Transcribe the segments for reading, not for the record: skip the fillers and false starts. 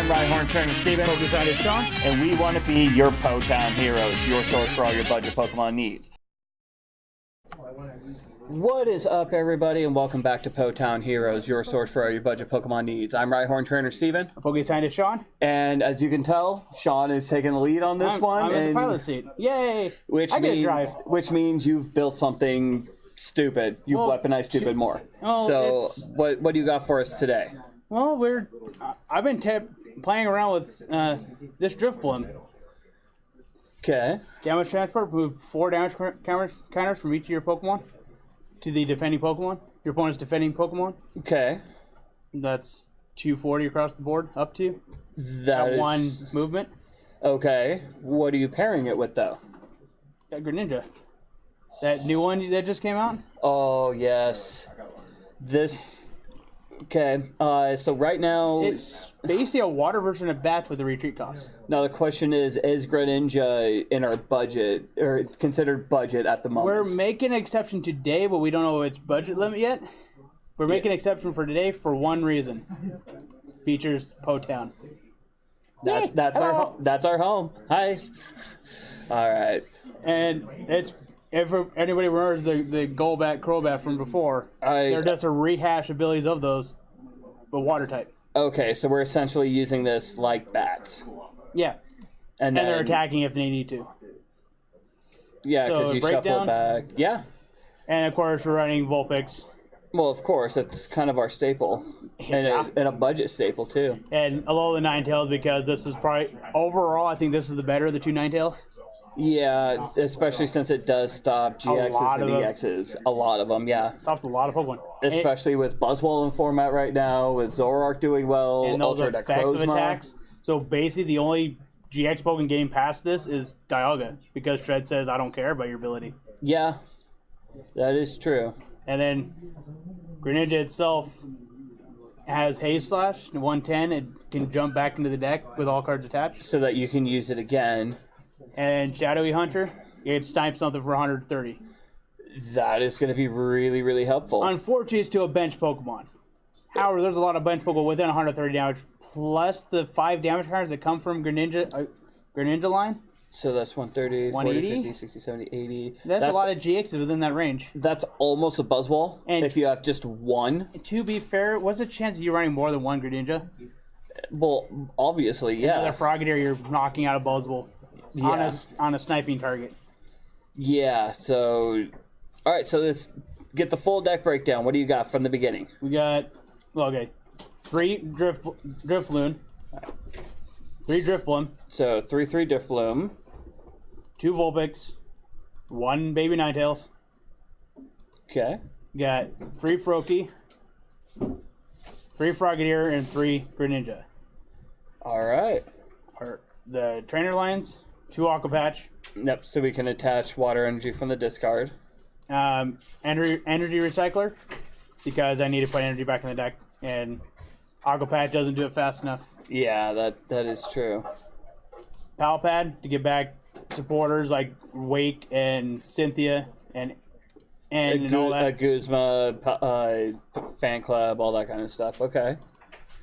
I'm Rhyhorn Trainer Steven. Focus on it, Sean. And we want to be your Potown heroes, your source for all your budget Pokemon needs. What is up, everybody, and welcome back to Potown Heroes, your source for all your budget Pokemon needs. I'm Rhyhorn Trainer Steven. Focus on it, Sean. And as you can tell, Sean is taking the lead on this one. I'm in the pilot seat. Yay! Which means you've built something stupid. You've weaponized stupid more. So what do you got for us today? Well, I've been playing around with this Drifblum. Okay. Damage transport, move 4 damage counters from each of your Pokemon to the defending Pokemon. Your opponent's defending Pokemon. Okay. That's 240 across the board, up to. That is... one movement. Okay. What are you pairing it with, though? That Greninja. That new one that just came out? Oh, yes. This... Okay, so right now... It's basically a water version of Bats with a retreat cost. Now the question is Greninja in our budget, or considered budget at the moment? We're making an exception today, but we don't know its budget limit yet. We're making an exception for today for one reason. Features Potown. That's our home. Hi. All right. And it's... If anybody remembers the Golbat, Crobat from before, they're just a rehash abilities of those, but water type. Okay, so we're essentially using this like bats. Yeah. And they're attacking if they need to. Yeah, because so you shuffle it back. Yeah. And of course, we're running Vulpix. Well, of course, that's kind of our staple. Yeah. And a budget staple, too. And a lot of the Ninetales, because this is probably, overall, I think this is the better of the two Ninetales. Yeah, especially since it does stop GXs and EXs. A lot of them, yeah. Stops a lot of Pokemon. Especially with Buzzwole in format right now, with Zoroark doing well. And those are effects of attacks. So basically the only GX Pokemon game past this is Dialga, because Shred says, I don't care about your ability. Yeah, that is true. And then Greninja itself has Haze Slash, 110. It can jump back into the deck with all cards attached. So that you can use it again. And Shadowy Hunter, it snipes something for 130. That is going to be really, really helpful. Unfortunately, it's to a bench Pokemon. However, there's a lot of bench Pokemon within 130 damage, plus the 5 damage cards that come from Greninja line. So that's 130, 180? 40, 50, 60, 70, 80. That's a lot of GXs within that range. That's almost a Buzzwole and if you have just one. To be fair, what's the chance of you running more than one Greninja? Well, obviously, yeah. Another Frogadier, you're knocking out a Buzzwole. Yeah. On a sniping target. Yeah, so... Alright, so let's get the full deck breakdown. What do you got from the beginning? We got... Well, okay. 3 Drifloon. 3 Drifblum. So, 3/3 Drifblum. 2 Vulpix. 1 Baby Ninetales. Okay. Got 3 Froakie. 3 Frogadier, and 3 Greninja. Alright. The trainer lines... 2 Aqua Patch. Yep, so we can attach water energy from the discard. Energy Recycler, because I need to put energy back in the deck, and Aqua Patch doesn't do it fast enough. Yeah, that is true. Pal Pad to get back supporters like Wake and Cynthia and all that. Guzma, Fan Club, all that kind of stuff. Okay.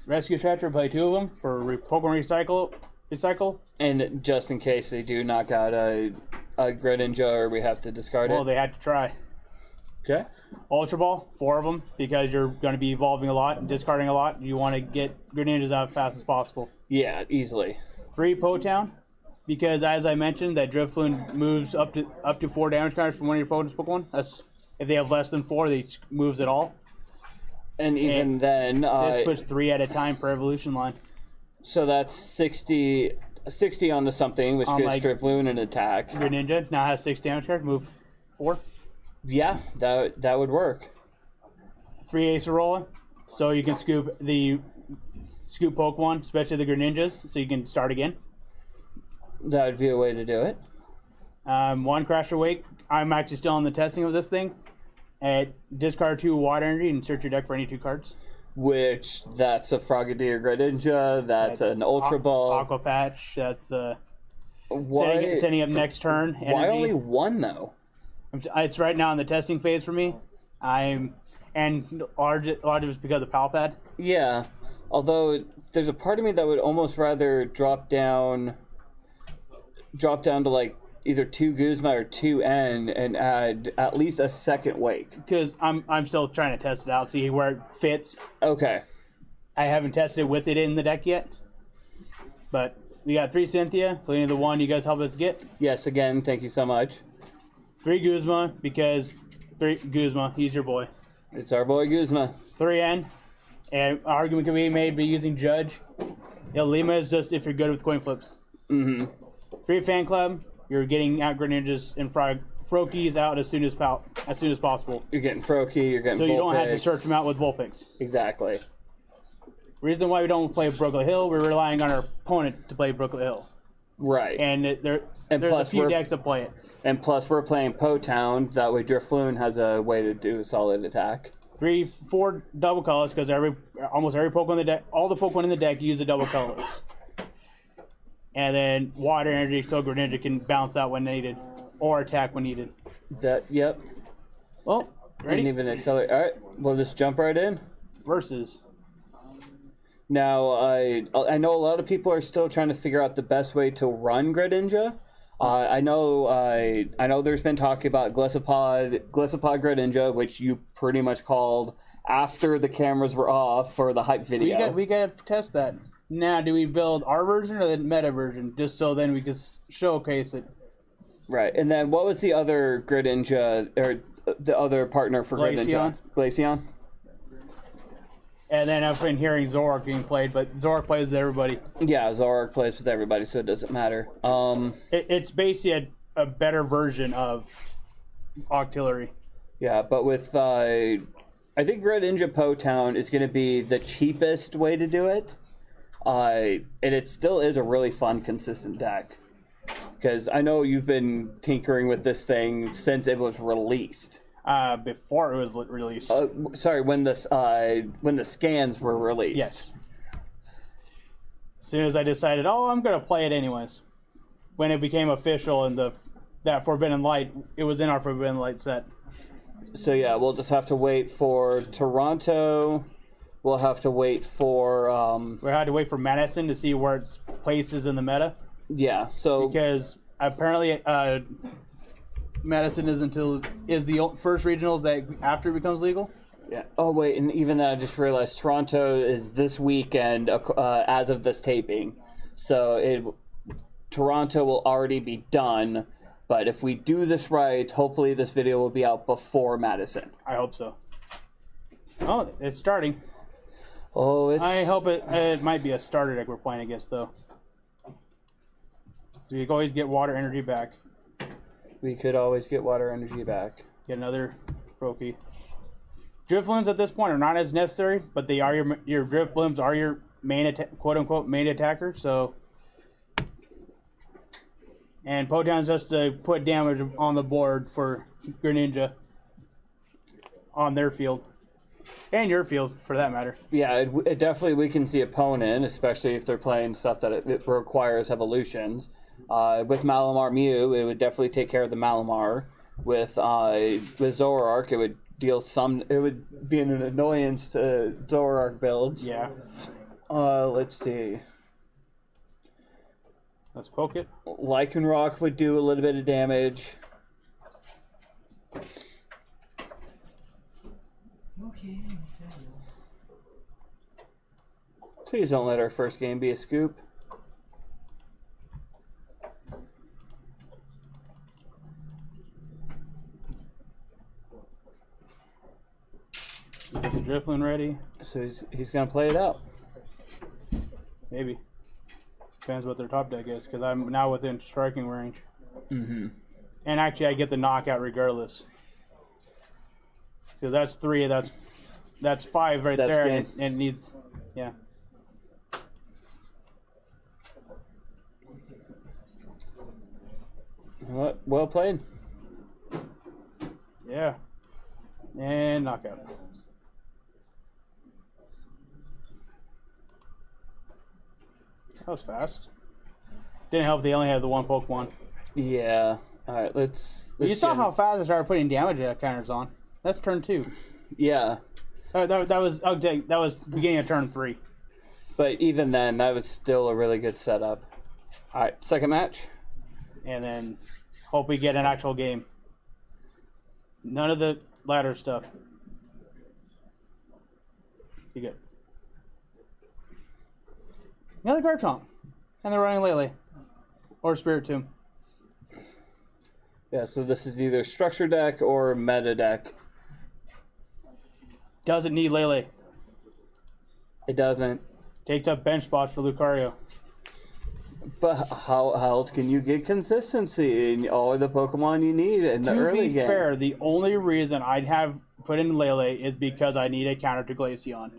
Rescue Stretcher, play 2 of them for Pokemon Recycle. And just in case they do knock out a Greninja or we have to discard it. Well, they had to try. Okay. Ultra Ball, 4 of them, because you're going to be evolving a lot and discarding a lot. You want to get Greninjas out as fast as possible. Yeah, easily. 3 Potown, because as I mentioned, that Drifloon moves up to 4 damage cards from one of your opponent's Pokemon. That's if they have less than 4, they moves at all. And even then, this puts 3 at a time per evolution line. So that's 60 onto something, which gives Drifloon an attack. Greninja now has 6 damage cards, move 4. Yeah, that would work. 3 Acerola, so you can scoop Pokemon, especially the Greninjas, so you can start again. That would be a way to do it. 1 Crasher Wake. I'm actually still in the testing of this thing. Discard 2 Water Energy and search your deck for any 2 cards. Which, that's a Frogadier Greninja, that's an Ultra Ball. Aqua Patch, that's setting up next turn. Energy. Why only 1, though? It's right now in the testing phase for me. And large is because of Palpad. Yeah. Although there's a part of me that would almost rather drop down to like either 2 Guzma or 2 N and add at least a second Wake. Because I'm still trying to test it out, see where it fits. Okay. I haven't tested it with it in the deck yet. But we got 3 Cynthia, including the one you guys helped us get. Yes, again, thank you so much. 3 Guzma, because 3 Guzma, he's your boy. It's our boy Guzma. 3 N, and argument can be made by using Judge. Lima is just if you're good with coin flips. 3 Fan Club, you're getting out Greninjas and Froakies out as soon as possible. You're getting Froakie, you're getting So you don't have to Vulpix. search them out with Vulpix. Exactly. Reason why we don't play Brooklyn Hill, we're relying on our opponent to play Brooklyn Hill. Right. And there's a few decks that play it. And plus we're playing Po-Town, that way Drifblum has a way to do a solid attack. 4 double colors, because almost every Pokemon in the deck, all the Pokemon in the deck use the double colors. And then water energy, so Greninja can bounce out when needed, or attack when needed. Yep. Well, ready? Didn't even accelerate. All right, we'll just jump right in. Versus. Now, I know a lot of people are still trying to figure out the best way to run Greninja. I know there's been talk about Gliscopod Greninja, which you pretty much called after the cameras were off for the hype video. We got to test that. Now, do we build our version or the meta version, just so then we can showcase it? Right, and then what was the other Greninja, or the other partner for Greninja? Glaceon. And then I've been hearing Zoroark being played, but Zoroark plays with everybody. Yeah, Zoroark plays with everybody, so it doesn't matter. It's basically a better version of Octillery. Yeah, but with I think Greninja Po-Town is going to be the cheapest way to do it. And it still is a really fun, consistent deck. Because I know you've been tinkering with this thing since it was released. Before it was released. Sorry, when the scans were released. Yes. As soon as I decided, I'm going to play it anyways. When it became official and that Forbidden Light, it was in our Forbidden Light set. So yeah, we'll just have to wait for Toronto. We'll have to wait for... We'll have to wait for Madison to see where its place is in the meta. Yeah, so... Because apparently Madison is the first regionals that after it becomes legal. Yeah. Oh wait, and even then I just realized Toronto is this weekend as of this taping. So Toronto will already be done, but if we do this right, hopefully this video will be out before Madison. I hope so. Oh, it's starting. Oh, I hope it might be a starter deck we're playing against, though. So you can always get water energy back. We could always get water energy back. Get another Froakie. Drifblums at this point are not as necessary, but they are your Drifblums are your main quote unquote main attacker. So, and Po-Town's just to put damage on the board for Greninja on their field. And your field, for that matter. Yeah, it definitely weakens the opponent, especially if they're playing stuff that it requires evolutions. With Malamar Mew, it would definitely take care of the Malamar. With Zoroark, it would deal some. It would be an annoyance to Zoroark builds. Yeah. Let's see. Let's poke it. Lycanroc would do a little bit of damage. Okay. Please don't let our first game be a scoop. Get the Drifloon ready. So he's gonna play it out. Maybe. Depends what their top deck is, because I'm now within striking range. Mm-hmm. And actually, I get the knockout regardless. So that's 3. That's 5 right That's there, game. and it needs, yeah. Well played. Yeah. And knockout. That was fast. Didn't help they only had the one Pokemon. Yeah. All right. Let's You saw how fast I started putting damage counters on. That's turn 2. Yeah. That was beginning of turn 3. But even then, that was still a really good setup. All right, second match. And then hope we get an actual game. None of the ladder stuff. Be good. Another Garchomp. And they're running Lele. Or Spiritomb. Yeah, so this is either structure deck or meta deck. Doesn't need Lele. It doesn't. Takes up bench spots for Lucario. But how else can you get consistency in all of the Pokemon you need in the early game? To be fair, the only reason I'd have put in Lele is because I need a counter to Glaceon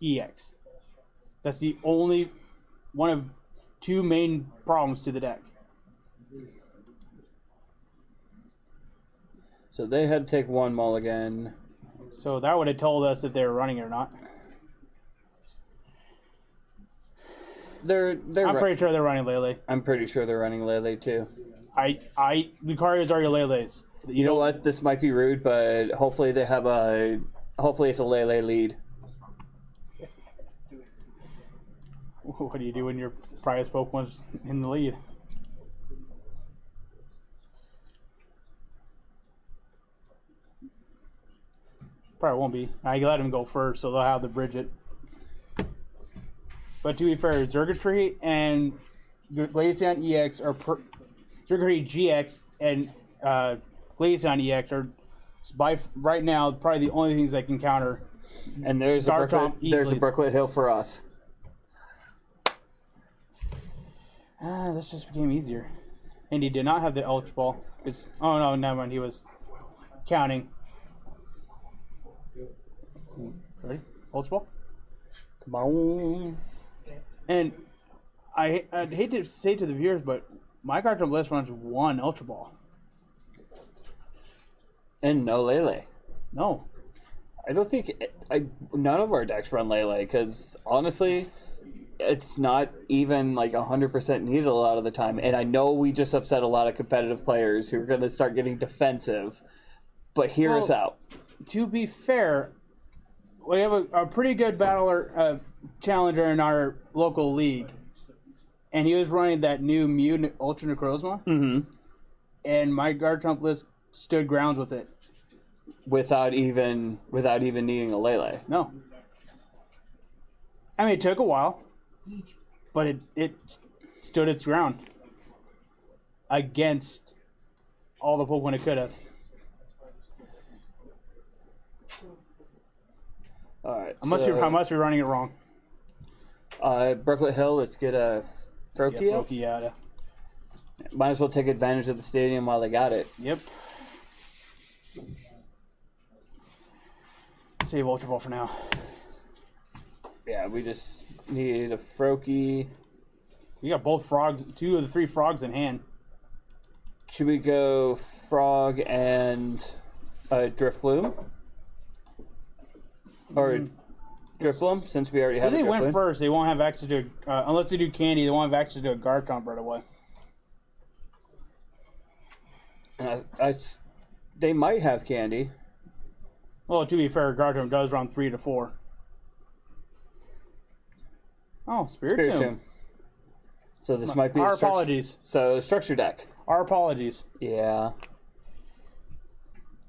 EX. That's the only one of two main problems to the deck. So they had to take one mulligan. So that would have told us if they were running it or not. I'm pretty sure they're running Lele. I'm pretty sure they're running Lele too. Lucario's are your Leles. You know what? This might be rude, but hopefully they have hopefully it's a Lele lead. What do you do when your prize Pokemon's in the lead? Probably won't be. I let him go first, so they'll have to bridge it. But to be fair, Zergatry and Glaceon EX are Zergatry GX and Glaceon EX are right now probably the only things that can counter. And there's a Brooklet Hill for us. This just became easier. And he did not have the Ultra Ball. Oh no, never mind. He was counting. Ready? Ultra Ball? Come on. And I'd hate to say to the viewers, but my Garchomp list runs one Ultra Ball. And no Lele. No. I don't think... none of our decks run Lele, because honestly, it's not even like 100% needed a lot of the time. And I know we just upset a lot of competitive players who are going to start getting defensive, but hear us out. To be fair, we have a pretty good battler challenger in our local league, and he was running that new Mew Ultra Necrozma. Mm-hmm. And my Garchomp list stood grounds with it. Without even needing a Lele. No. I mean, it took a while, but it stood its ground against all the Pokemon it could have. All right. I must be running it wrong. Brooklet Hill, let's get a Froakie. Yeah, Froakie out. Yeah. Might as well take advantage of the stadium while they got it. Yep. Save Ultra Ball for now. Yeah, we just need a Froakie. We got both frogs, 2 of the 3 frogs in hand. Should we go Frog and Drifblum? Or Drifblum, since we already have a Drifblum? So they went first. They won't have access to unless they do Candy, they won't have access to a Garchomp right away. They might have Candy. Well, to be fair, Garchomp does run 3 to 4. Oh, Spiritomb. So this might be our apologies. So structure deck. Our apologies. Yeah.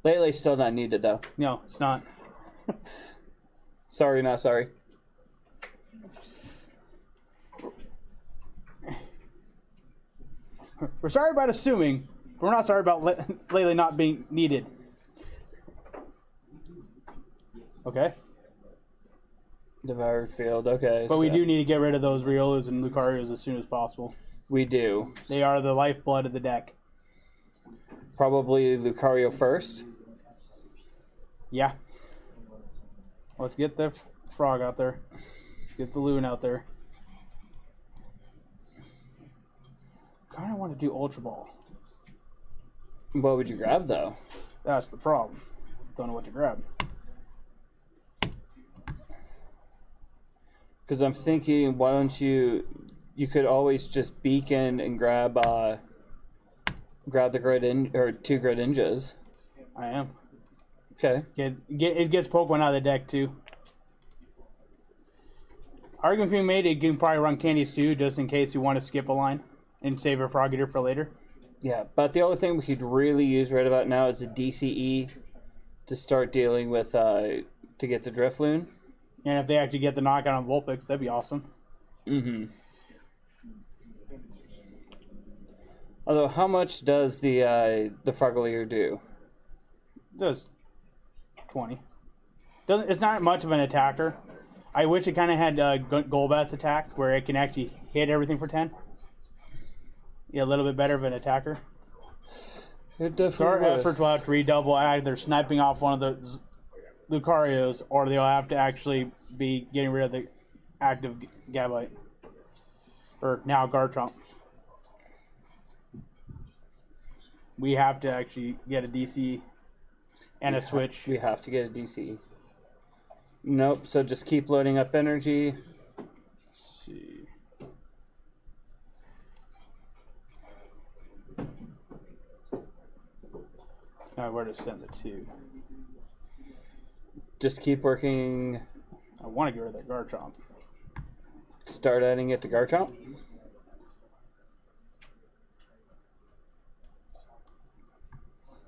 Lele's still not needed though. No, it's not. Sorry, not sorry. We're sorry about assuming, but we're not sorry about Lele not being needed. Okay. Devoured Field, okay. But we do need to get rid of those Riolas and Lucarios as soon as possible. We do. They are the lifeblood of the deck. Probably Lucario first. Yeah. Let's get the frog out there. Get the loon out there. Kind of want to do Ultra Ball. What would you grab though? That's the problem. Don't know what to grab. Because I'm thinking, why don't you could always just beacon and grab the two Greninjas. I am. Okay. It gets Pokemon out of the deck too. Argument can be made, you can probably run candies too, just in case you want to skip a line and save a Frogadier for later. Yeah, but the only thing we could really use right about now is a DCE to start dealing with, to get the Drifloon. And if they actually get the knockout on Vulpix, that'd be awesome. Mm-hmm. Although, how much does the Frogadier do? It does 20. It's not much of an attacker. I wish it kind of had Golbat's attack, where it can actually hit everything for 10. Yeah, a little bit better of an attacker. It definitely So our would. efforts will have to redouble either sniping off one of the Lucarios, or they'll have to actually be getting rid of the active Gabite. Or now Garchomp. We have to actually get a DC and a switch. We have to get a DC. Nope, so just keep loading up energy. Let's see. Where to send it to? Just keep working. I want to get rid of that Garchomp. Start adding it to Garchomp.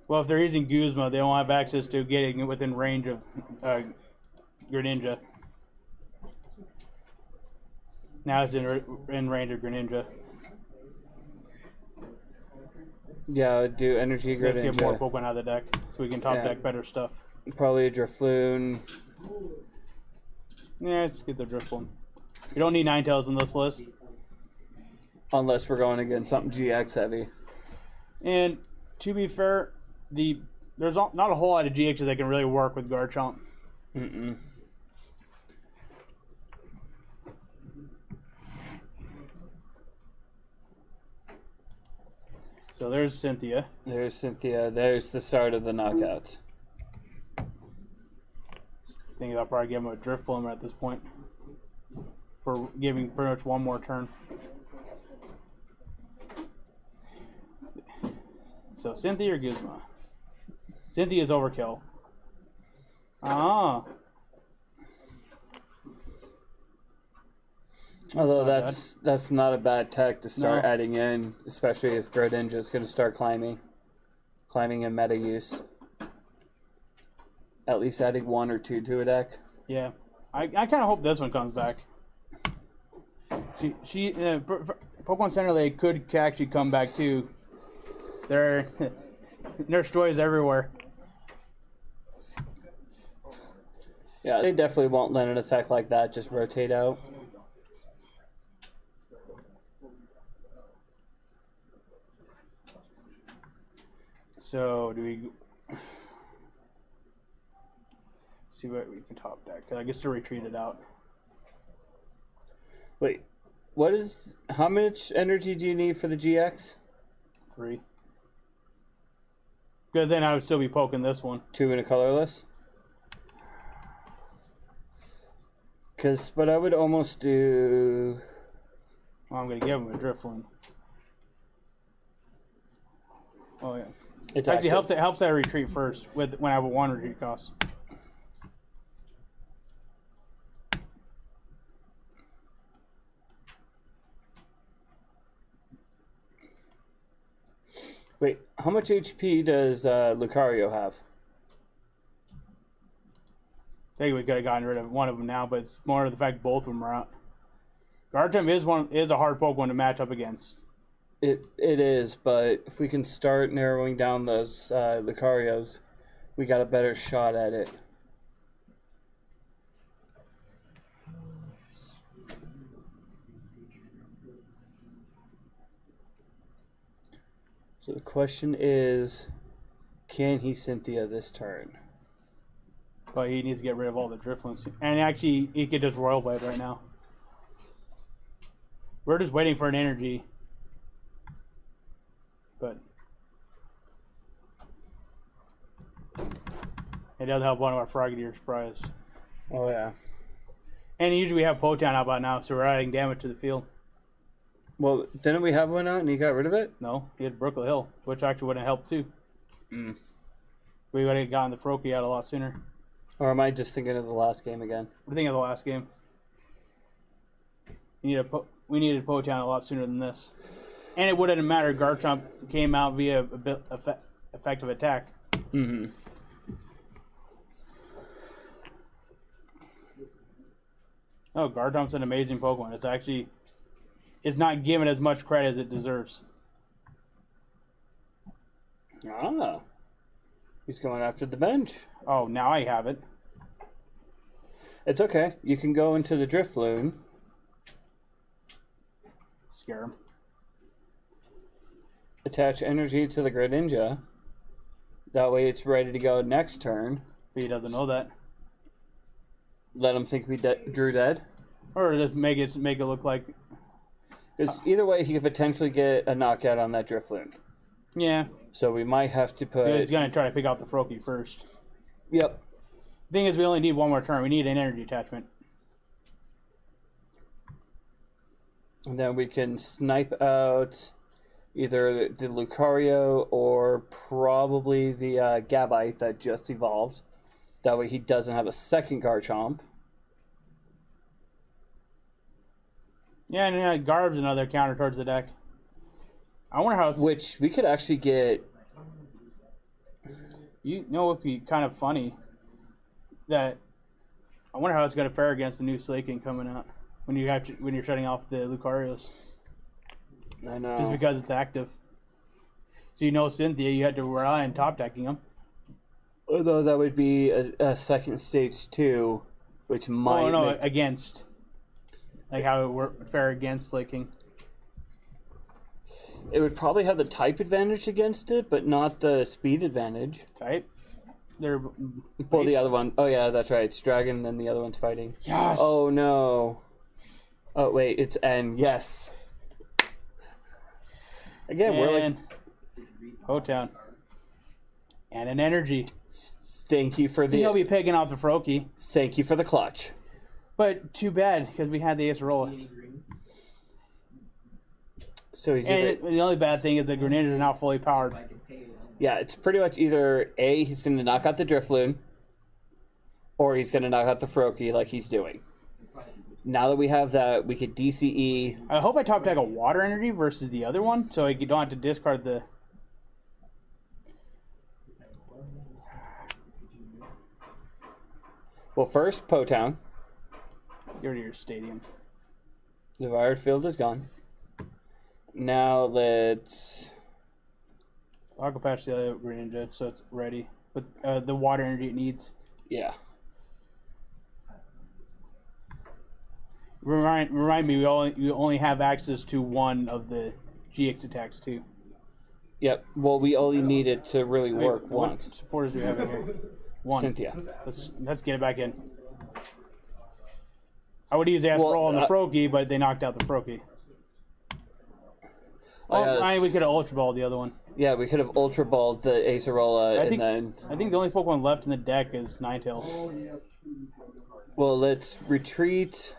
Well, if they're using Guzma, they won't have access to getting it within range of Greninja. Now it's in range of Greninja. Yeah, do energy Let's get more Greninja. Pokemon out of the deck so we can top deck better stuff. Probably a Drifloon. Yeah, let's get the Drifblum. You don't need Ninetales in this list. Unless we're going against something GX heavy. And to be fair, there's not a whole lot of GXs that can really work with Garchomp. Mm-mm. So there's Cynthia. There's Cynthia. There's the start of the knockouts. I think I'll probably give him a Drifblum at this point for giving pretty much one more turn. So Cynthia or Guzma? Cynthia's overkill. Ah. Although That's that's not a bad tech to start No. adding in, especially if Greninja is going to start climbing in meta use. At least adding 1 or 2 to a deck. Yeah. I kind of hope this one comes back. Pokemon Center Lake could actually come back too. There's toys everywhere. Yeah, they definitely won't let an effect like that just rotate out. So do we see what we can top deck? I guess to retreat it out. Wait, how much energy do you need for the GX? 3. Because then I would still be poking this one. 2 in a colorless? Because what I would almost do... Well, I'm going to give him a Drifloon. Oh yeah. It's Actually active. it helps that I retreat first when I have a 1 retreat cost. Wait, how much HP does Lucario have? I think we could have gotten rid of one of them now, but it's more of the fact both of them are out. Garchomp is a hard Pokemon to match up against. It is, but if we can start narrowing down those Lucarios, we got a better shot at it. So the question is, can he Cynthia this turn? But he needs to get rid of all the Drifloons. And actually, he could just Royal Blade right now. We're just waiting for an energy. But it does help one of our Frogadiers surprised. Oh yeah. And usually we have Potown out by now, so we're adding damage to the field. Well, didn't we have one out and he got rid of it? No, he had Brooklet Hill, which actually would have helped too. Mm. We would have gotten the Froakie out a lot sooner. Or am I just thinking of the last game again? What do you think of the last game? We needed Potown a lot sooner than this. And it wouldn't matter. Garchomp came out via a bit effective attack. Mm-hmm. Oh, Garchomp's an amazing Pokemon. It's not given as much credit as it deserves. Ah. He's going after the bench. Oh, now I have it. It's okay. You can go into the Drifblum. Scare him. Attach energy to the Greninja. That way it's ready to go next turn. But he doesn't know that. Let him think we drew dead. Or just make it look like... Because either way, he could potentially get a knockout on that Drifblum. Yeah. So we might have to put... He's going to try to pick out the Froakie first. Yep. Thing is, we only need one more turn. We need an energy attachment. And then we can snipe out either the Lucario or probably the Gabite that just evolved. That way he doesn't have a second Garchomp. Yeah, and Garb's another counter towards the deck. I wonder how it's... Which we could actually get... You know what would be kind of funny? That I wonder how it's going to fare against the new Slaking coming out when you're shutting off the Lucarios. I know. Just because it's active. So you know Cynthia, you had to rely on top decking them. Although that would be a second stage 2, which might... Oh, no, against. Like how it would fare against Slaking. It would probably have the type advantage against it, but not the speed advantage. Type? They're... Well, the other one. Oh, yeah, that's right. It's Dragon, then the other one's fighting. Yes! Oh, no. Oh, wait, it's N. Yes. Again, we're like... Hotown. And an energy. Thank you for the... He'll be picking out the Froakie. Thank you for the clutch. But too bad, because we had the Acerola. So he's and either... the only bad thing is that Greninjas are now fully powered. Yeah, it's pretty much either A, he's going to knock out the Drifloon, or he's going to knock out the Froakie like he's doing. Now that we have that, we could DCE... I hope I top deck a Water Energy versus the other one, so you don't have to discard the... Well, first, Potown. Get rid of your stadium. The Wired Field is gone. Now let's... So I'll go patch the other Greninja so it's ready. With the Water Energy it needs. Yeah. Remind me, we only have access to one of the GX attacks too. Yep. Well, we only need it to really work once. What supporters do we have in here? One. Cynthia. Let's get it back in. I would use Acerola on the Froakie, but they knocked out the Froakie. We could have Ultra Balled the other one. Yeah, we could have Ultra Balled the Acerola I think the only Pokemon left in the deck is Ninetales. Well, let's retreat.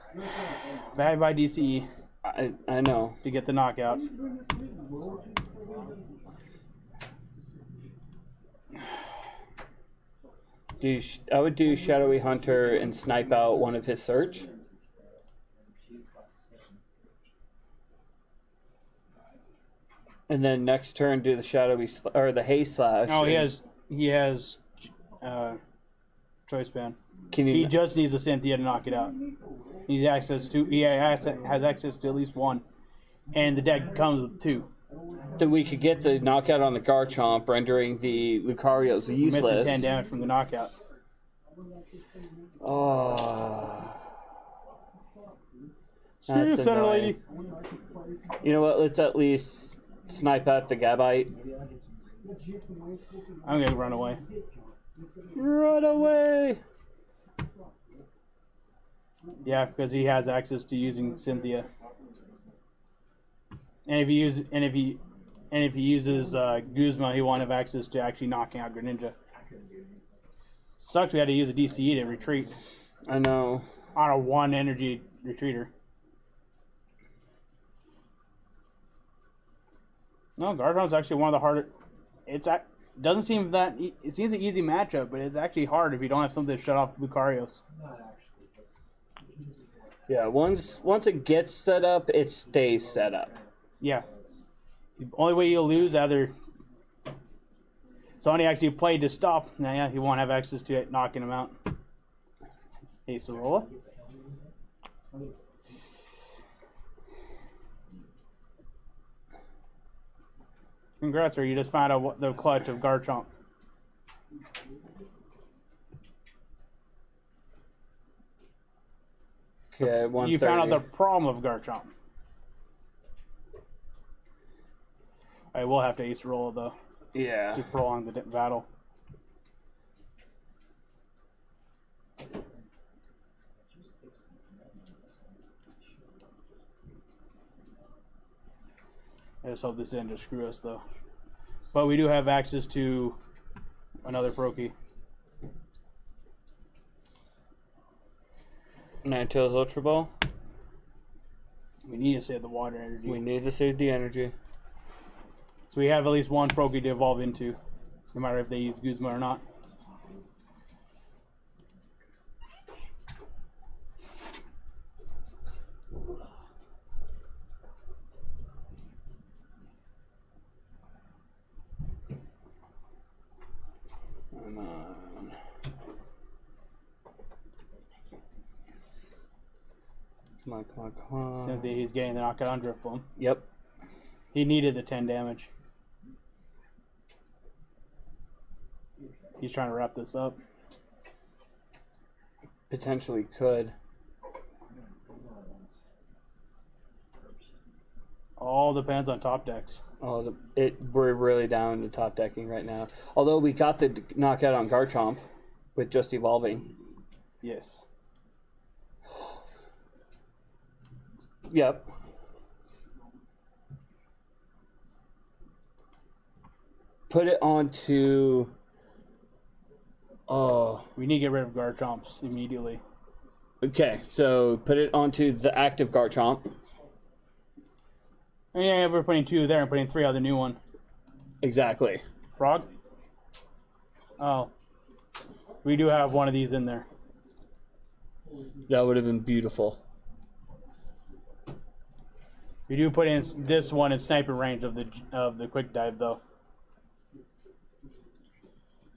Bye bye DCE. I know. To get the knockout. I would do Shadowy Hunter and snipe out one of his search. And then next turn do the Shadowy or the Haze Slash. Oh, he has Choice Band. He just needs a Cynthia to knock it out. He has access to at least one, and the deck comes with two. Then we could get the knockout on the Garchomp, rendering the Lucarios useless. Missing 10 damage from the knockout. Oh. Serious center lady. You know what? Let's at least snipe out the Gabite. I'm gonna run away. Run away! Yeah, because he has access to using Cynthia. And if he uses Guzma, he won't have access to actually knocking out Greninja. Sucks we had to use a DCE to retreat. I know. On a 1 energy retreater. No, Garchomp's actually one of the harder. It seems an easy matchup, but it's actually hard if you don't have something to shut off Lucarios. Yeah, once it gets set up, it stays set up. Yeah. The only way you'll lose either somebody actually played to stop. Now, yeah, he won't have access to it, knocking him out. Ace Arola. Congrats, sir. You just found out what the clutch of Garchomp. Okay, 130. You found out the problem of Garchomp. I will have to Ace Arola, though, Yeah. to prolong the battle. I just hope this didn't just screw us, though. But we do have access to another Froakie. Ninetales Ultra Ball. We need to save the water energy. We need to save the energy. So we have at least one Froakie to evolve into, no matter if they use Guzma or not. Come on. Come on, come on, come on. Cynthia, he's getting the knockout on Drifblum. Yep. He needed the 10 damage. He's trying to wrap this up. Potentially could. All depends on top decks. Oh, we're really down to top decking right now. Although we got the knockout on Garchomp with just evolving. Yes. Yep. Put it onto. Oh. We need to get rid of Garchomps immediately. Okay, so put it onto the active Garchomp. And yeah, we're putting 2 there and putting 3 on the new one. Exactly. Frog? Oh. We do have one of these in there. That would have been beautiful. We do put in this one in sniper range of the quick dive, though.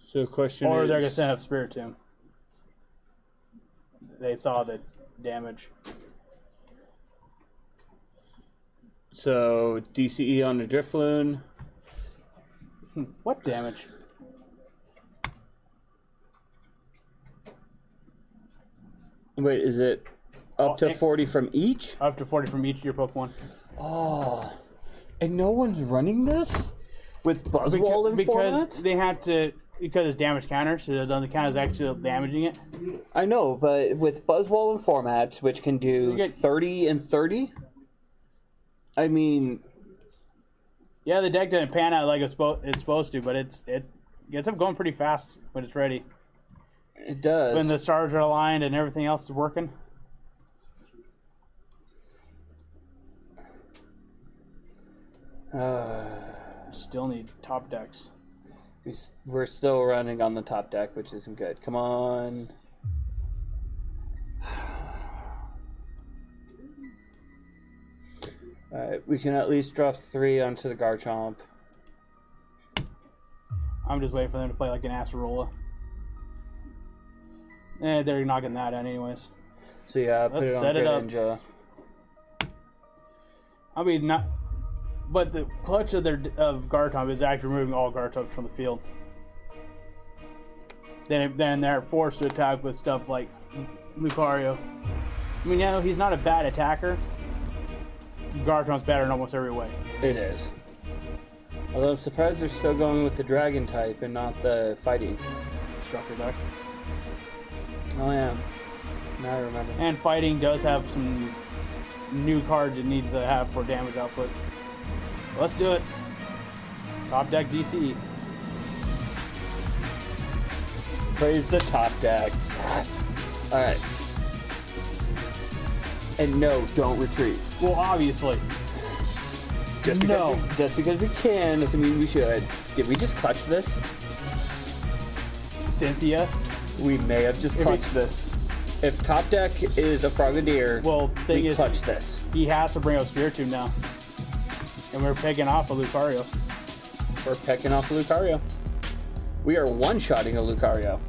So the question Or is... they're going to send up Spiritomb. They saw the damage. So DCE on the Drifloon. What damage? Wait, is it up to 40 from each? Up to 40 from each of your Pokemon. Oh. And no one's running this? With Buzzwole in format? They had to... Because it's damage counter, so it doesn't count as actually damaging it. I know, but with Buzzwole in formats, which can do 30 and 30... I mean... Yeah, the deck didn't pan out like it's supposed to, but it gets up going pretty fast when it's ready. It does. When the stars are aligned and everything else is working. Still need top decks. We're still running on the top deck, which isn't good. Come on. Alright, we can at least drop 3 onto the Garchomp. I'm just waiting for them to play like an Acerola. They're not getting that in anyways. So yeah, put Let's it on set it up. Greninja. I mean, not... But the clutch of Garchomp is actually removing all Garchomps from the field. Then they're forced to attack with stuff like Lucario. I mean, he's not a bad attacker. Garchomp's better in almost every way. It is. Although I'm surprised they're still going with the Dragon type and not the Fighting. Structure deck. Oh yeah. Now I remember. And Fighting does have some new cards it needs to have for damage output. Let's do it. Top deck DC. Praise the top deck. Yes. Alright. And no, don't retreat. Well, obviously. Just because we can doesn't mean we should. Did we just clutch this? Cynthia. We may have just clutched this. If top deck is a Frogadier, Well, thing we is, clutch this. he has to bring up Spiritomb now. And we're picking off a Lucario. We're picking off a Lucario. We are one-shotting a Lucario.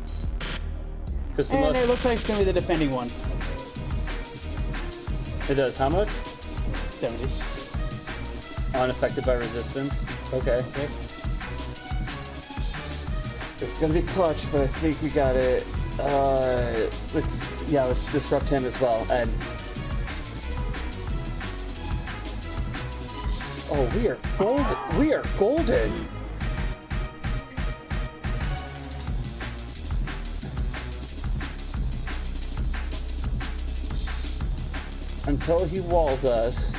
And it looks like it's going to be the defending one. It does how much? 70. Unaffected by resistance. Okay. It's gonna be clutch, but I think we got it. Let's disrupt him as well. And oh, we are golden. We are golden. Until he walls us.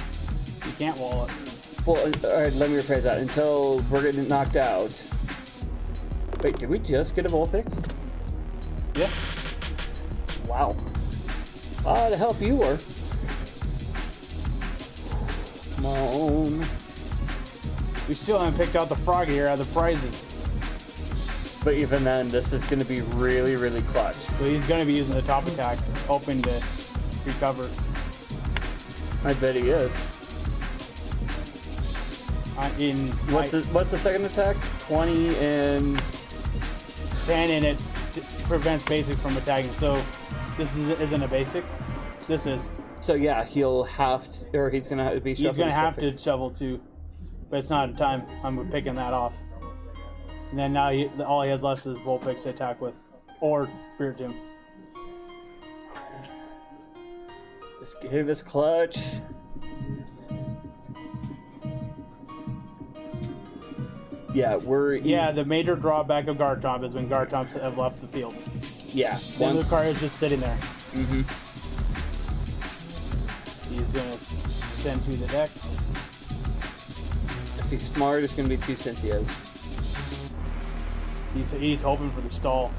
You can't wall it. Well, alright, let me rephrase that. Until we're getting knocked out. Wait, did we just get a Vulpix? Yeah. Wow. The help you were. Come on. We still haven't picked out the Froggy here out of the prizes. But even then, this is going to be really, really clutch. So he's going to be using the top attack, hoping to recover. I bet he is. What's the second attack? 20 and 10, and it prevents basic from attacking. So this isn't a basic. This is. So yeah, he'll have to, or he's gonna have to be. He's gonna have to shovel too, but it's not in time. I'm picking that off. And then now all he has left is Vulpix to attack with, or Spiritomb. Just give us clutch. Yeah, the major drawback of Garchomp is when Garchomps have left the field. Yeah. Then Lucario's just sitting there. Mm-hmm. He's gonna send to the deck. If he's smart, it's gonna be 2 Cynthias. He's hoping for the stall.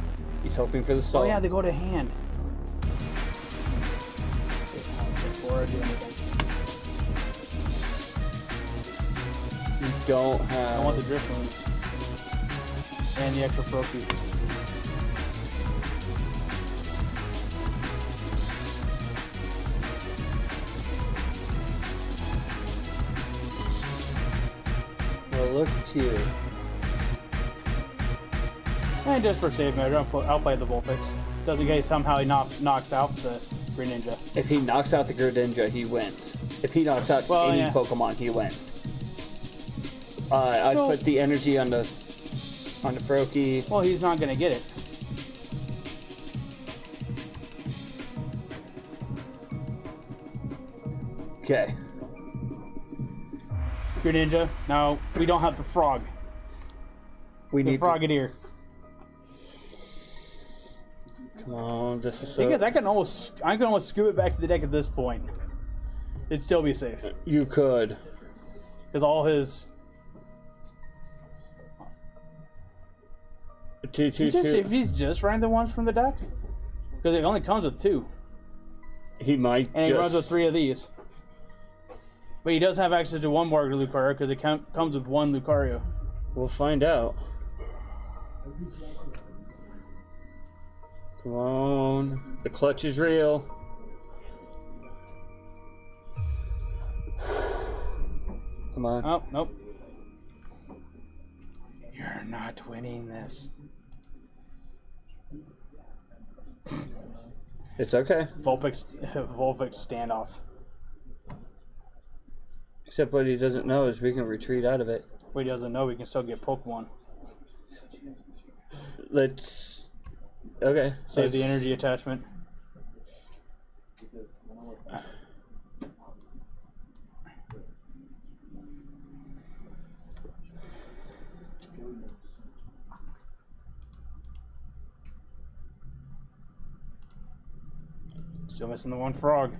He's hoping for the stall. Oh yeah, they go to hand. Before I do anything. You don't have. I want the Drifblum and the extra Froakie. Well, look at you. And just for save measure, I'll play the Vulpix. Doesn't get somehow he knocks out the Greninja. If he knocks out the Greninja, he wins. If he knocks out any Pokemon, he wins. I'd put the energy on the Froakie. Well, he's not gonna get it. Okay. Greninja. Now we don't have the frog. We need the Frogadier. Come on, this is so. Because I can almost scoop it back to the deck at this point. It'd still be safe. You could. Because all his. If he's just running the ones from the deck, because it only comes with 2. He might. And he runs with 3 of these. But he does have access to 1 more Lucario because it comes with 1 Lucario. We'll find out. Come on. The clutch is real. Come on. Oh, nope. You're not winning this. It's okay. Vulpix standoff. Except what he doesn't know is we can retreat out of it. What he doesn't know, we can still get Pokemon. Let's... Okay. Save the energy attachment. Still missing the 1 frog.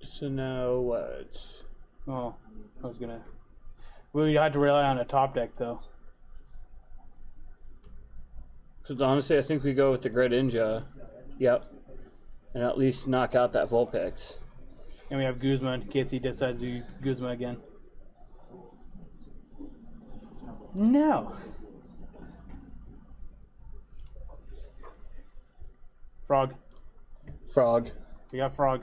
So now what? Oh, I was gonna. We had to rely on a top deck though. Because honestly, I think we go with the Greninja. Yep. And at least knock out that Vulpix. And we have Guzma in case he decides to do Guzma again. No. Frog. Frog. We got Frog.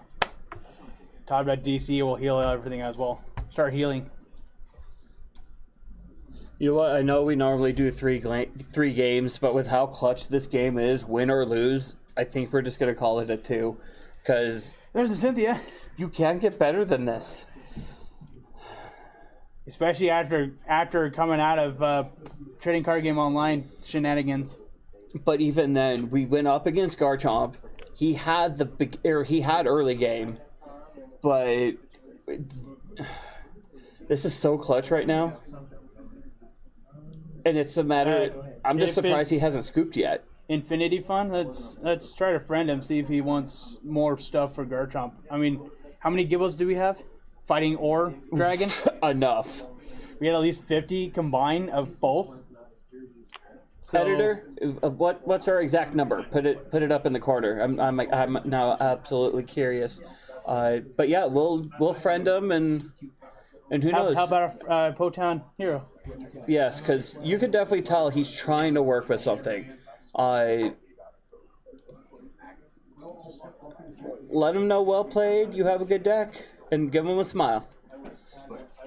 Talk about DC will heal everything as well. Start healing. You know what? I know we normally do three games, but with how clutch this game is, win or lose, I think we're just gonna call it a 2, because there's a Cynthia. You can't get better than this, especially after coming out of trading card game online shenanigans. But even then, we went up against Garchomp. He had he had early game, but this is so clutch right now. And it's a matter. I'm just surprised he hasn't scooped yet. Infinity Fun. Let's try to friend him. See if he wants more stuff for Garchomp. I mean, how many Gibbles do we have? Fighting or Dragon? Enough. We had at least 50 combined of both. So, Editor, what's our exact number? Put it up in the corner. I'm now absolutely curious. But yeah, we'll friend him and who knows? How about a Potown hero? Yes, because you can definitely tell he's trying to work with something. Let him know well played. You have a good deck, and give him a smile.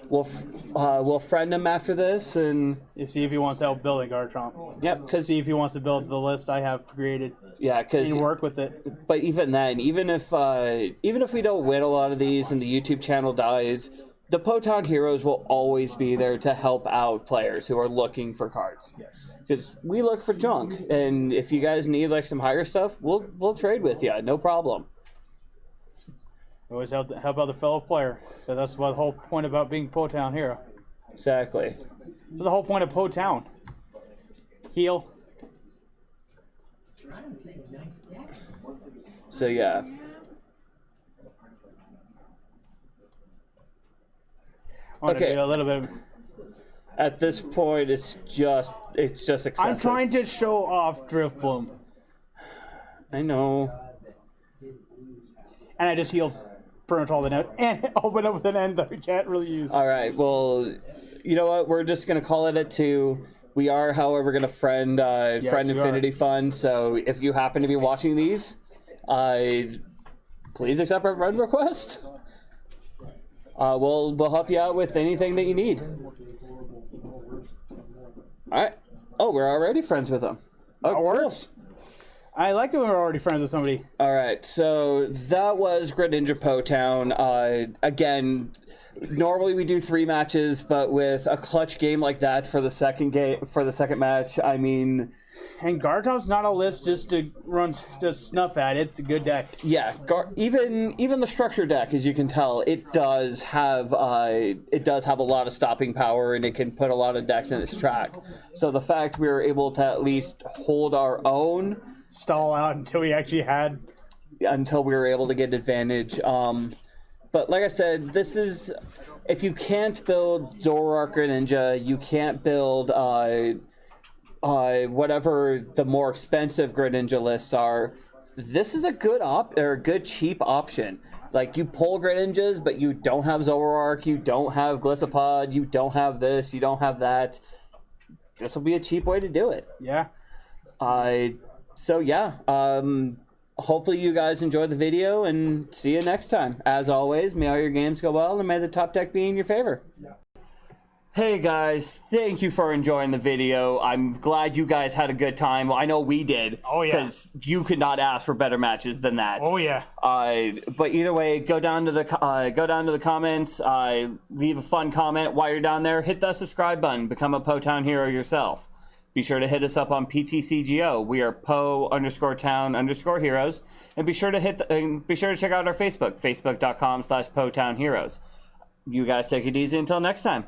We'll friend him after this, and you see if he wants to help build a Garchomp. Yep, because see if he wants to build the list I have created. Yeah, because work with it. But even then, even if we don't win a lot of these and the YouTube channel dies, the Potown heroes will always be there to help out players who are looking for cards. Yes. Because we look for junk, and if you guys need like some higher stuff, we'll trade with you, no problem. Always help out the fellow player. So that's what the whole point about being Potown hero. Exactly. That's the whole point of Potown. Heal. So yeah. Okay. A little bit. At this point, it's just excessive. I'm trying to show off Drifblum. I know. And I just healed pretty much all the net and open up with an end that we can't really use. All right. Well, you know what? We're just gonna call it a 2. We are, however, gonna friend Infinity Fun. So if you happen to be watching these, please accept our friend request. We'll help you out with anything that you need. All right. Oh, we're already friends with them. Oh, that works. I like it when we're already friends with somebody. All right. So that was Greninja Potown. Again, normally we do 3 matches, but with a clutch game like that for the second match, I mean. And Garchomp's not a list just to snuff at. It's a good deck. Yeah, even the structure deck, as you can tell, it does have a lot of stopping power, and it can put a lot of decks in its track. So the fact we were able to at least hold our own, stall out until we were able to get advantage. But like I said, this is, if you can't build Zoroark Greninja, you can't build whatever the more expensive Greninja lists are, this is a good cheap option. Like, you pull Greninjas, but you don't have Zoroark, you don't have Gliscopod, you don't have this, you don't have that. This will be a cheap way to do it. Yeah. So yeah, hopefully you guys enjoyed the video, and see you next time. As always, may all your games go well, and may the top deck be in your favor. Yeah. Hey guys, thank you for enjoying the video. I'm glad you guys had a good time. Well, I know we did. Oh yeah. Because you could not ask for better matches than that. Oh yeah. But either way, go down to the comments. Leave a fun comment while you're down there. Hit that subscribe button. Become a Potown hero yourself. Be sure to hit us up on PTCGO. We are Po_Town_Heroes, and be sure to check out our Facebook, facebook.com/PotownHeroes. You guys take it easy until next time.